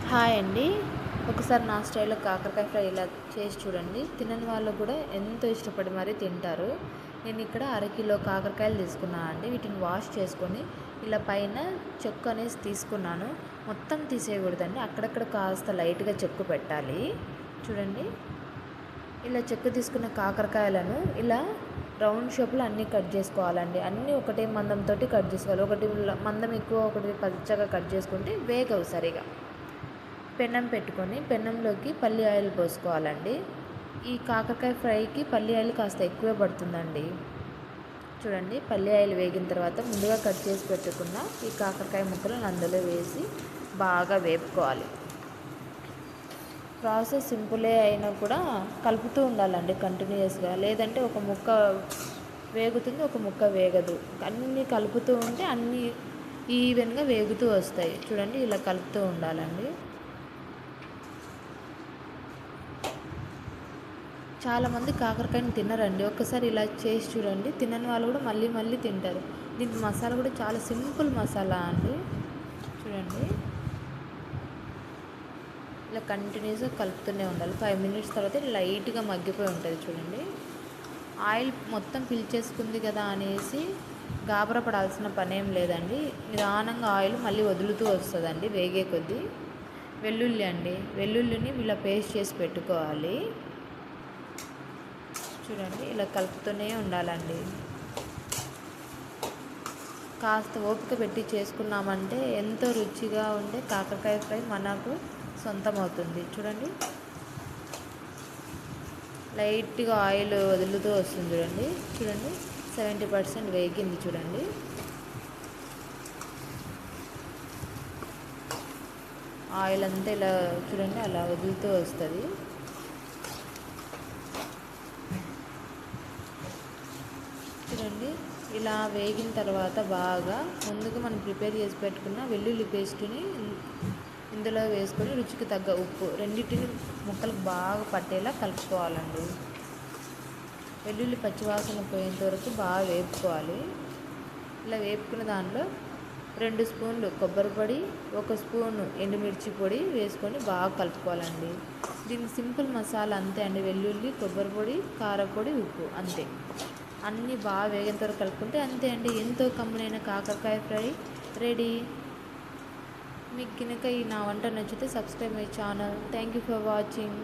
Hi అండి. ఒకసారి నా స్టైల్‌లో కాకరకాయ ఫ్రై ఇలా చేసి చూడండి. తినని వాళ్ళు కూడా ఎంతో ఇష్టపడి మరీ తింటారు. నేను ఇక్కడ అరకిలో కాకరకాయలు తీసుకున్నాను అండి. వీటిని వాష్ చేసుకొని ఇలా పైన చెక్కు అనేసి తీసుకున్నాను. మొత్తం తీసేయకూడదండి. అక్కడక్కడ కాస్త లైట్‌గా చెక్కు పెట్టాలి. చూడండి. ఇలా చెక్కు తీసుకున్న కాకరకాయలను ఇలా రౌండ్ షేప్‌లో అన్నీ కట్ చేసుకోవాలండి. అన్నీ ఒకటే మందంతోటి కట్ చేసుకోవాలి. ఒకటి మందం ఎక్కువ, ఒకటి పల్చగా కట్ చేసుకుంటే వేగవు సరిగా. పెనం పెట్టుకొని పెనంలోకి పల్లి ఆయిల్ పోసుకోవాలండి. ఈ కాకరకాయ ఫ్రైకి పల్లి ఆయిల్ కాస్త ఎక్కువే పడుతుందండి. చూడండి, పల్లి ఆయిల్ వేగిన తర్వాత ముందుగా కట్ చేసి పెట్టుకున్న ఈ కాకరకాయ ముక్కలను అందులో వేసి బాగా వేపుకోవాలి. ప్రాసెస్ సింపులే అయినా కూడా కలుపుతూ ఉండాలండి కంటిన్యూస్గా. లేదంటే ఒక ముక్క వేగుతుంది, ఒక ముక్క వేగదు. అన్నీ కలుపుతూ ఉంటే అన్నీ ఈవెన్గా వేగుతూ వస్తాయి. చూడండి, ఇలా కలుపుతూ ఉండాలండి. చాలామంది కాకరకాయని తినరండి. ఒక్కసారి ఇలా చేసి చూడండి. తినని వాళ్ళు కూడా మళ్ళీ మళ్ళీ తింటారు. దీనికి మసాలా కూడా చాలా సింపుల్ మసాలా అండి. చూడండి, ఇలా కంటిన్యూస్గా కలుపుతూనే ఉండాలి. 5 మినిట్స్ తర్వాత లైట్గా మగ్గిపోయి ఉంటుంది. చూడండి, ఆయిల్ మొత్తం పీల్చేసుకుంది కదా అనేసి గాబరా పడాల్సిన పనేం లేదండి. నిదానంగా ఆయిల్ మళ్ళీ వదులుతూ వస్తుందండి వేగే కొద్దీ. వెల్లుల్లి అండి, వెల్లుల్లిని ఇలా పేస్ట్ చేసి పెట్టుకోవాలి. చూడండి, ఇలా కలుపుతూనే ఉండాలండి. కాస్త ఓపిక పెట్టి చేసుకున్నామంటే ఎంతో రుచిగా ఉండే కాకరకాయ ఫ్రై మనకు సొంతం అవుతుంది. చూడండి, లైట్గా ఆయిల్ వదులుతూ వస్తుంది. చూడండి చూడండి 70% వేగింది. చూడండి, ఆయిల్ అంతా ఇలా చూడండి అలా వదులుతూ వస్తుంది. చూడండి, ఇలా వేగిన తర్వాత బాగా ముందుగా మనం ప్రిపేర్ చేసి పెట్టుకున్న వెల్లుల్లి పేస్ట్ని ఇందులో వేసుకొని రుచికి తగ్గ ఉప్పు రెండింటిని ముక్కలకు బాగా పట్టేలా కలుపుకోవాలండి. వెల్లుల్లి పచ్చివాసన పోయేంత వరకు బాగా వేపుకోవాలి. ఇలా వేపుకున్న దాంట్లో 2 స్పూన్లు కొబ్బరి పొడి, 1 స్పూను ఎండుమిర్చి పొడి వేసుకొని బాగా కలుపుకోవాలండి. దీనికి సింపుల్ మసాలా అంతే అండి. వెల్లుల్లి, కొబ్బరి పొడి, కారపొడి, ఉప్పు అంతే. అన్నీ బాగా వేగేంత వరకు కలుపుకుంటే అంతే అండి. ఎంతో కమ్మనైన కాకరకాయ ఫ్రై రెడీ. మీకు కనుక ఈ నా వంట నచ్చితే subscribe my channel. Thank you for watching.